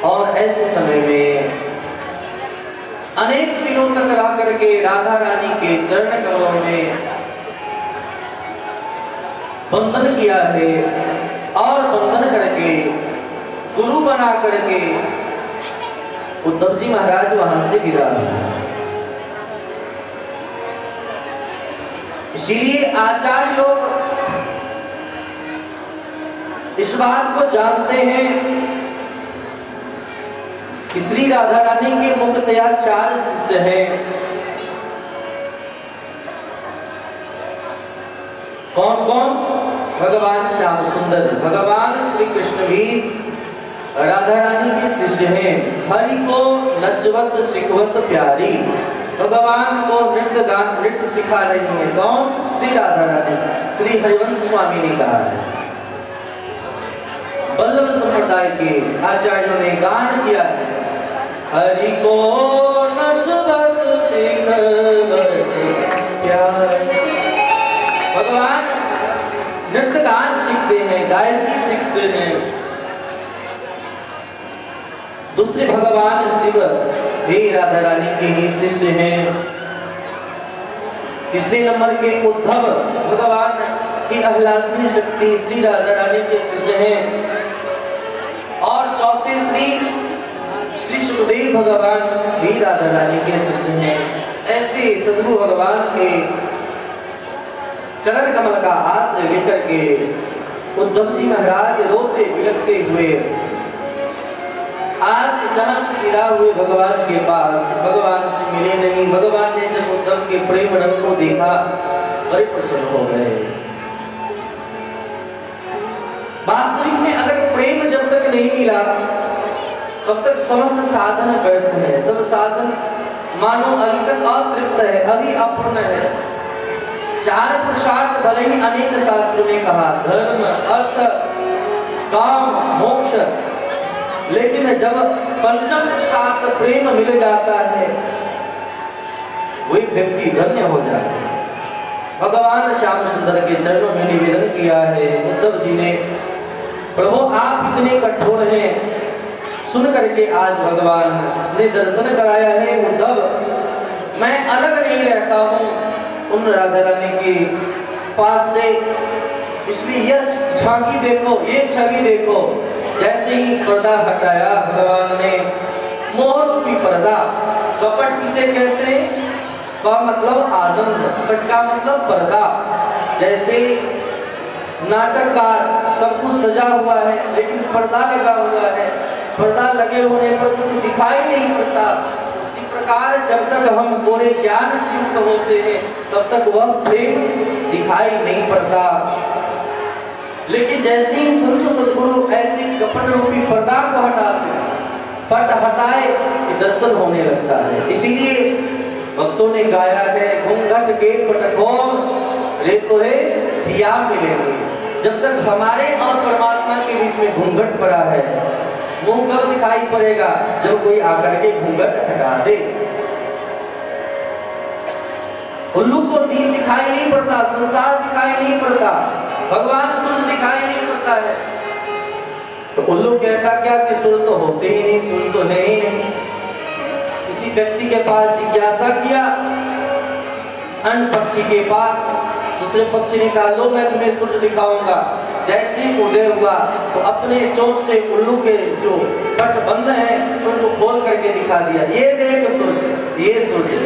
और ऐसे समय में अनेक दिनों तक रह करके राधा रानी के चरण कमलों में बंधन किया है और बंधन करके गुरु बना करके उद्धव जी महाराज वहां से गिरा। इसीलिए आचार्य लोग इस बात को जानते हैं कि श्री राधा रानी के मुख्यतया 4 शिष्य हैं। कौन कौन? भगवान श्याम सुंदर, भगवान श्री कृष्ण भी राधा रानी के शिष्य हैं। हरि को नचवत सिखवत प्यारी, भगवान को नृत्य सिखा रही है। कौन? श्री राधा रानी। श्री हरिवंश स्वामी ने कहा है, वल्लभ संप्रदाय के आचार्यों ने गान किया है, हरि को नचवत सिखवत प्यारी। भगवान नृत्य गान सीखते हैं, गायकी सीखते हैं। दूसरे भगवान शिव भी राधा रानी के ही शिष्य हैं। तीसरे नंबर के उद्धव भगवान की आह्लादनी शक्ति श्री राधा रानी के शिष्य हैं। और चौथे श्री सुखदेव भगवान भी राधा रानी के शिष्य हैं। ऐसे सद्गुरु भगवान के चरण कमल का आश्रय लेकर के उद्धव जी महाराज रोते बिलखते हुए आज जहां से गिरा हुए भगवान के पास, भगवान से मिले नहीं। भगवान ने जब उद्धव के प्रेम रंग को देखा बड़े प्रसन्न हो गए। वास्तविक में अगर प्रेम जब तक नहीं मिला तब तक समस्त साधन व्यर्थ है। सब साधन मानो अभी तक अतृप्त है, अभी अपूर्ण है। 4 पुरुषार्थ भले ही अनेक शास्त्रों ने कहा, धर्म अर्थ काम मोक्ष, लेकिन जब पंचम पुरुषार्थ प्रेम मिल जाता है वही व्यक्ति धन्य हो जाता है। भगवान श्याम सुंदर के चरणों में निवेदन किया है उद्धव जी ने, प्रभु आप इतने कठोर हैं। सुन करके आज भगवान ने दर्शन कराया है। उद्धव, मैं अलग नहीं रहता हूँ उन राधा रानी के पास से, इसलिए यह झांकी देखो, ये छवि देखो। जैसे ही पर्दा हटाया भगवान ने, मोह रूपी पर्दा, कपट किसे कहते हैं? का मतलब आनंद, कपट का मतलब पर्दा। जैसे नाटककार सब कुछ सजा हुआ है लेकिन पर्दा लगा हुआ है, पर्दा लगे होने पर कुछ दिखाई नहीं पड़ता, उसी प्रकार जब तक हम गोरे ज्ञान से युक्त होते हैं तब तक वह प्रेम दिखाई नहीं पड़ता। लेकिन जैसे ही संत सद्गुरु ऐसे कपट रूपी पर्दा को हटाते, पट हटाए कि दर्शन होने लगता है। इसीलिए भक्तों ने गाया है, घूंघट के पटको रे तो है पिया मिलेंगे। जब तक हमारे और परमात्मा के बीच में घूंघट पड़ा है, मुंह कब दिखाई पड़ेगा? जब कोई आकर के घूंघट हटा दे। उल्लू को दीन दिखाई नहीं पड़ता, संसार दिखाई नहीं पड़ता, भगवान सूर्य दिखाई नहीं पड़ता है, तो उल्लू कहता क्या कि सूर्य तो होते ही नहीं, सूर्य तो है ही नहीं। किसी व्यक्ति के पास जिज्ञासा किया, अन्य पक्षी के पास, दूसरे पक्षी ने कहा लो मैं तुम्हें सूर्य दिखाऊंगा। जैसे ही उदय हुआ तो अपने चोंच से उल्लू के जो पट बंद है उनको खोल करके दिखा दिया, ये देख सूर्य, ये सूर्य।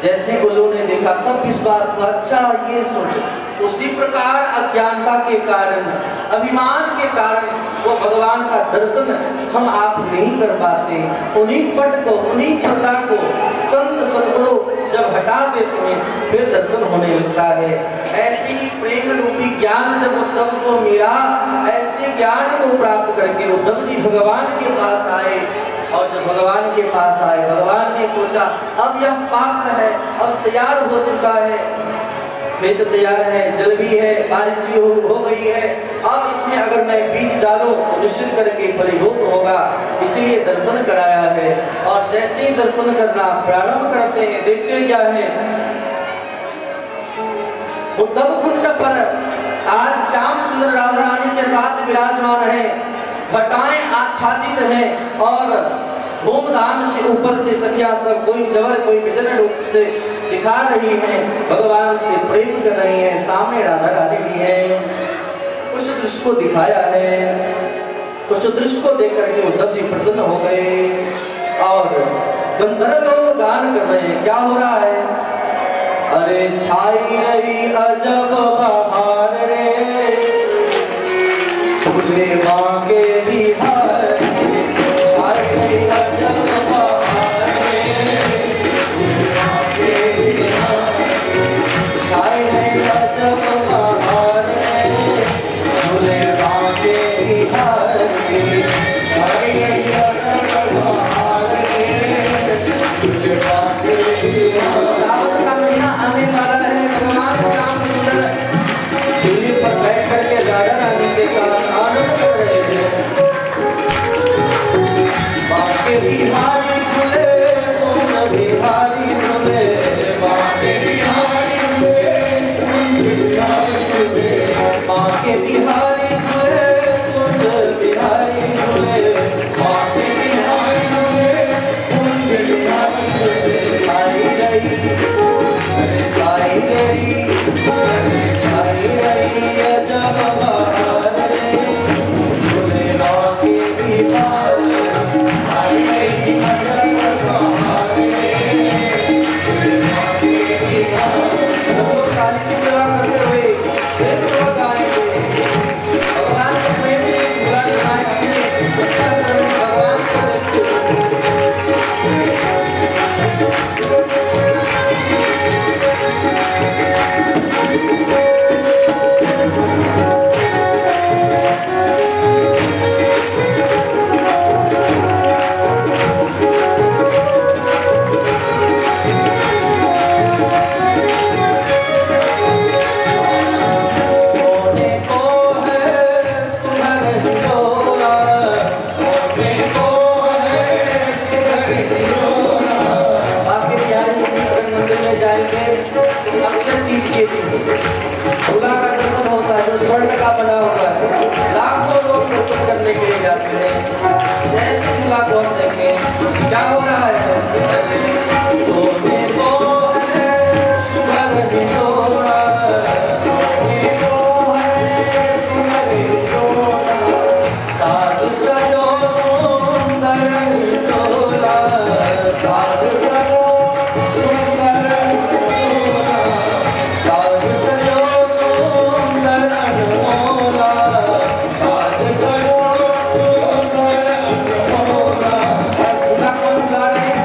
जैसे उल्लू ने देखा तब विश्वास हुआ, अच्छा ये सूर्य। उसी प्रकार अज्ञानता के कारण, अभिमान के कारण वो भगवान का दर्शन हम आप नहीं कर पाते। उन्हीं पट को, उन्हीं पर्दा को संत सद्गुरु जब हटा देते हैं फिर दर्शन होने लगता है। ऐसे ही प्रेम रूपी ज्ञान जब उद्धव को मिला, ऐसे ज्ञान को प्राप्त करके उद्धव जी भगवान के पास आए। और जब भगवान के पास आए, भगवान ने सोचा अब यह पात्र है, अब तैयार हो चुका है, खेत तैयार है, जल भी है, बारिश भी हो गई है, अब इसमें अगर मैं बीज डालूं तो निश्चित करके फलीभूत होगा, इसलिए दर्शन कराया है। और जैसे ही दर्शन करना प्रारंभ करते हैं, देखते क्या है, उद्धव कुंड पर आज श्याम सुंदर राधा रानी के साथ विराजमान है। घटाएं आच्छादित है और धूमधाम से ऊपर से सखिया सब कोई जबर कोई विजन रूप से दिखा रही हैं, भगवान से प्रेम कर रही हैं। सामने राधा रानी भी है। उस दृश्य को दिखाया है, उस दृश्य को देख करके उद्धव जी प्रसन्न हो गए और गंधर्व लोग गान कर रहे हैं। क्या हो रहा है? अरे छाई रही अजब बहार रे, झूले मांगे बिहार रे, छाई रही अजब बहार रे, झूले मांगे बिहार रे, छाई रही अजब बहार रे, झूले मांगे बिहार रे, छाई रही अजब बहार रे, झूले मांगे बिहार रे। सावन का महीना आने वाला है। भगवान श्याम सुंदर झूले पर बैठ करके राधा रानी के साथ आनंद कर रहे थे। बांके बिहारी झूले, कुंज बिहारी झूले, बांके बिहारी झूले, कुंज बिहारी झूले, बांके बिहारी झूले, कुंज बिहारी झूले, बांके बिहारी झूले, कुंज बिहारी झूले। छाई रही, छाई रही, छाई रही अजब बहार रे, झूले मांगे बिहार रे, छाई रही अजब बहार रे, झूले मांगे बिहार रे। सब लोग काली की सेवा करते हुए एक लोग गाएंगे। भगवान को प्रेम से पूरा कराएंगे, भगवान को सोने को है सुनर हिलोरा, सोने को है सुनर हिलोरा। बाकी बिहारी रंग मंदिर में जाएंगे अक्षय तीज के दिन झूला का दर्शन होता है, जो स्वर्ण का बना हुआ है। लाखों लोग दर्शन करने के लिए जाते हैं। जैसे झूला कौन देखे क्या हो रहा है? सोने को है सुनर हिलोरा, सोने को है सुनर हिलोरा, साज सजो सुंदर हिलोरा, साज सजो सुंदर हिलोरा, साज सजो सुंदर अनमोला, साज सजो सुंदर अनमोला। झूला कौन झूला रहे हैं?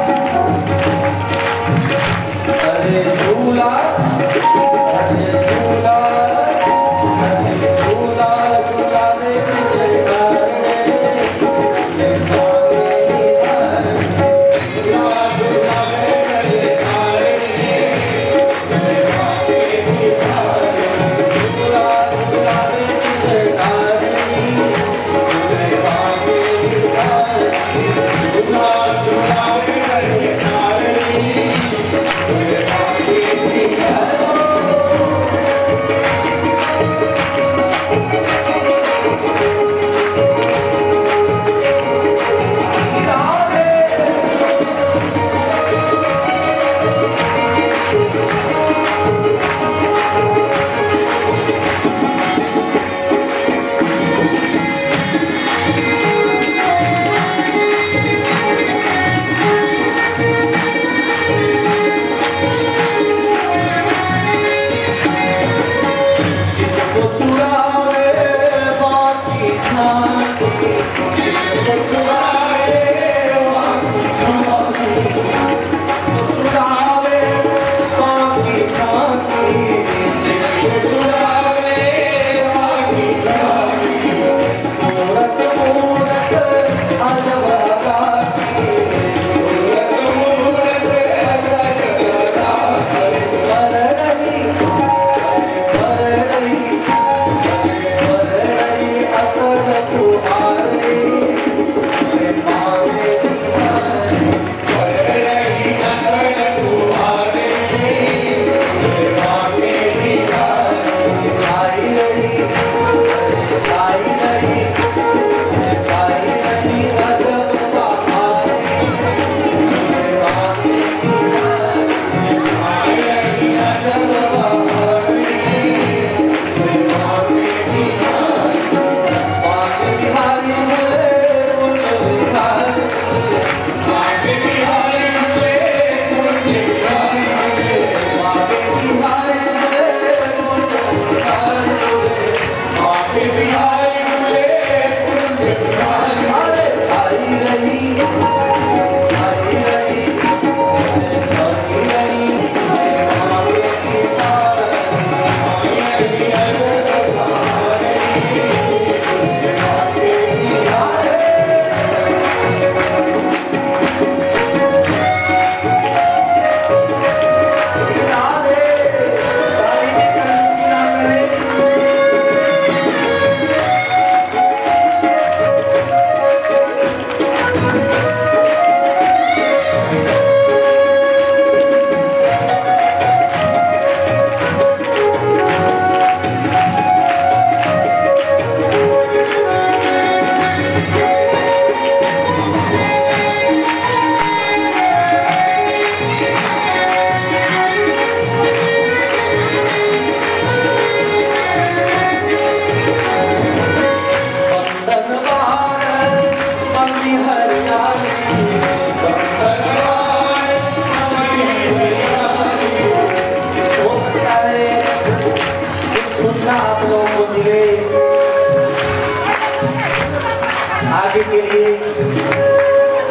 आगे के लिए,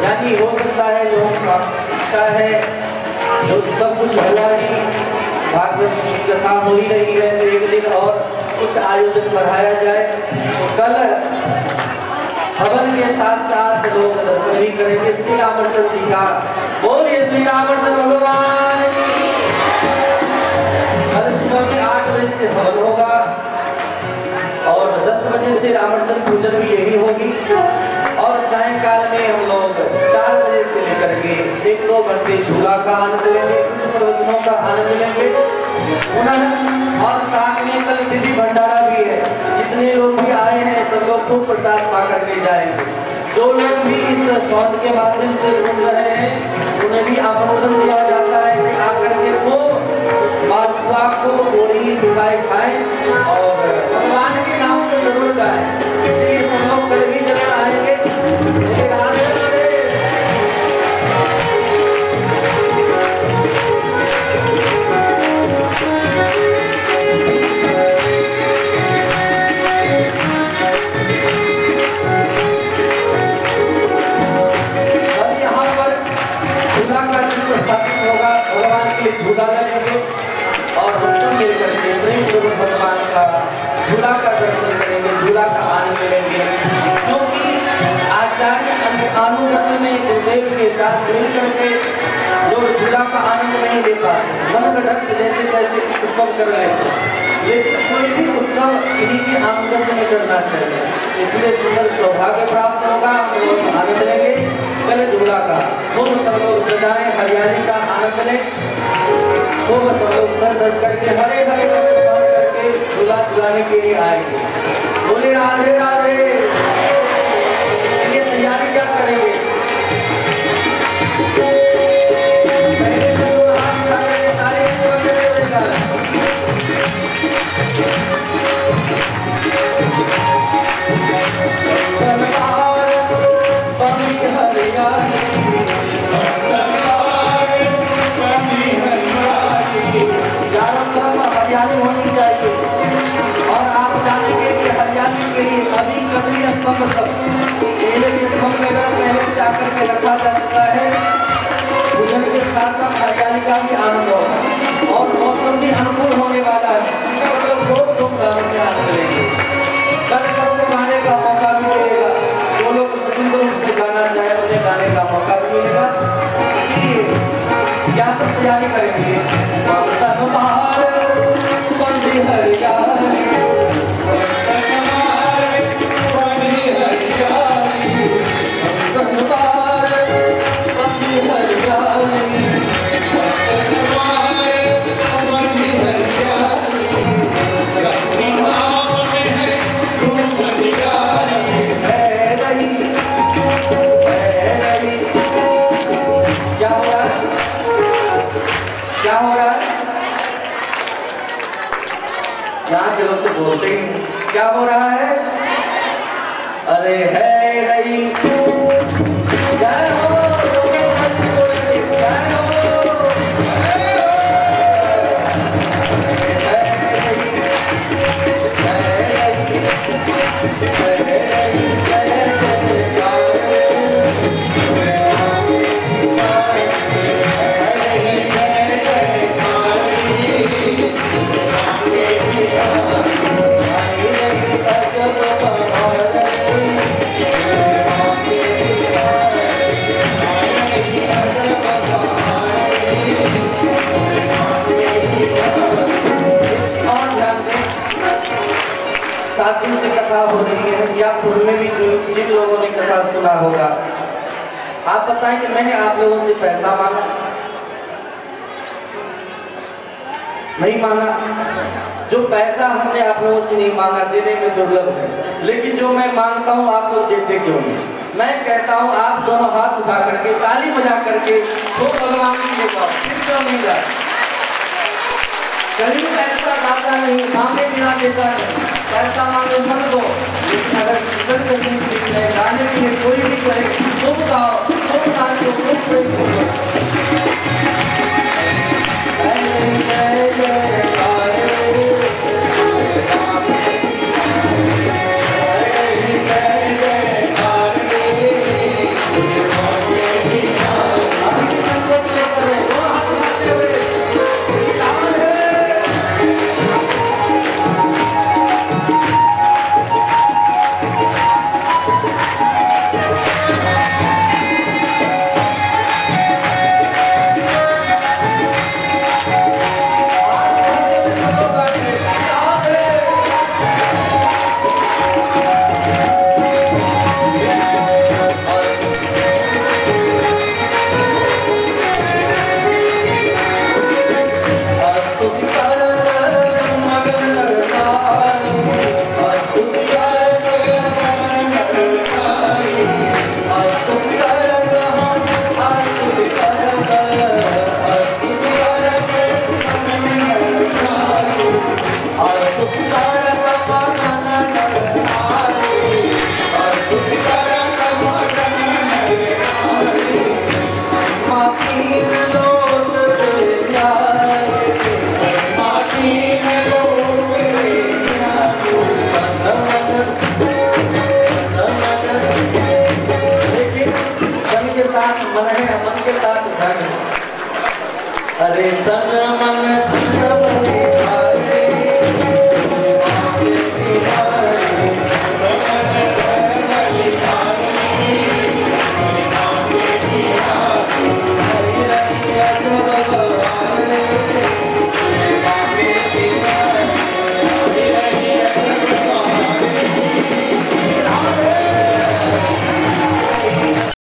यानी हो सकता है जो इच्छा है जो सब कुछ हुआ ही, भागवत की कथा हो ही रही है, तो एक दिन और कुछ आयोजन बढ़ाया जाए। तो कल हवन के साथ साथ लोग दर्शन भी करेंगे श्री रामचंद्र जी का। बोलिए श्री रामचंद्र भगवान। कल सुबह में 8 बजे से हवन होगा और 10 बजे से रामचंद्र पूजन भी यही होगी, और सायंकाल में हम लोग 4 बजे से लेकर के 1-2 घंटे झूला का आनंद लेंगे, कुछ प्रवचनों का आनंद लेंगे पुनः, और साथ में कल दिव्य भंडारा भी है। जितने लोग भी आए हैं सब लोग को प्रसाद पा करके जाएंगे। जो लोग भी इस साउंड के माध्यम से सुन रहे हैं उन्हें भी आमंत्रण दिया जाता है कि आकर के वो मालपुआ को पूरी मिठाई खाएं और भगवान के नाम को जरूर गाएं। इसलिए सब लोग कल भी जरूर आएंगे। स्थापित होगा, भगवान के लिए झूला लगेंगे और हम सब मिलकर के प्रेम पूर्वक भगवान का झूला का दर्शन करेंगे, झूला का आनंद लेंगे। क्योंकि आचार्य अनुगत्य में गुरुदेव के साथ मिलकर के लोग झूला का आनंद नहीं ले पाते, मन गढ़ंत जैसे तैसे उत्सव कर लेते, लेकिन कोई भी उत्सव इन्हीं के अनुगत्य में करना चाहिए। इसलिए सुंदर सौभाग्य प्राप्त होगा, हम लोग आनंद लेंगे कल झूला का। खूब सब लोग सजाएं, हरियाली का आनंद लें, खूब सब लोग सर रच करके हरे हरे वस्त्र पहन करके झूला झुलाने के लिए आएंगे। बोले राधे राधे। ये तैयारी क्या करेंगे? पहले से लोग हाथ उठा करके ताली से बजाने देगा। चारों तरफ हरियाली होनी चाहिए, और आप जानेंगे कि हरियाली के लिए अभी कदली स्तंभ सब केले के थम वगैरह पहले से आकर के रखा जाता है। पूजन के साथ साथ हरियाली का भी आनंद होगा और मौसम भी अनुकूल होने वाला है। सब लोग खूब धूमधाम से आनंद लेंगे। कल सबको गाने का मौका भी मिलेगा, जो लोग स्वतंत्र रूप से गाना चाहे उन्हें गाने का मौका भी मिलेगा। इसलिए क्या सब तैयारी करेंगे? क्या हो रहा है? यहाँ के लोग तो बोलते ही क्या हो रहा है? अरे है रही जय हो, जय हो। साथी से कथा हो रही है या पूर्व में भी जिन लोगों ने कथा सुना होगा, आप बताएं कि मैंने आप लोगों से पैसा मांगा? नहीं मांगा। जो पैसा हमने आप लोगों से नहीं मांगा, देने में दुर्लभ है, लेकिन जो मैं मांगता हूँ आप लोग देते क्यों नहीं? मैं कहता हूँ आप दोनों हाथ उठा करके ताली बजा करके तो भगवान की लेगा, फिर क्यों नहीं जाए? कहीं पैसा दाता नहीं, मांगे बिना देता है। पैसा मांगे मत दो, लेकिन अगर कीर्तन करने के लिए गाने के लिए कोई भी करे तुम गाओ, तुम नाचो, तुम प्रेम करो। तन मन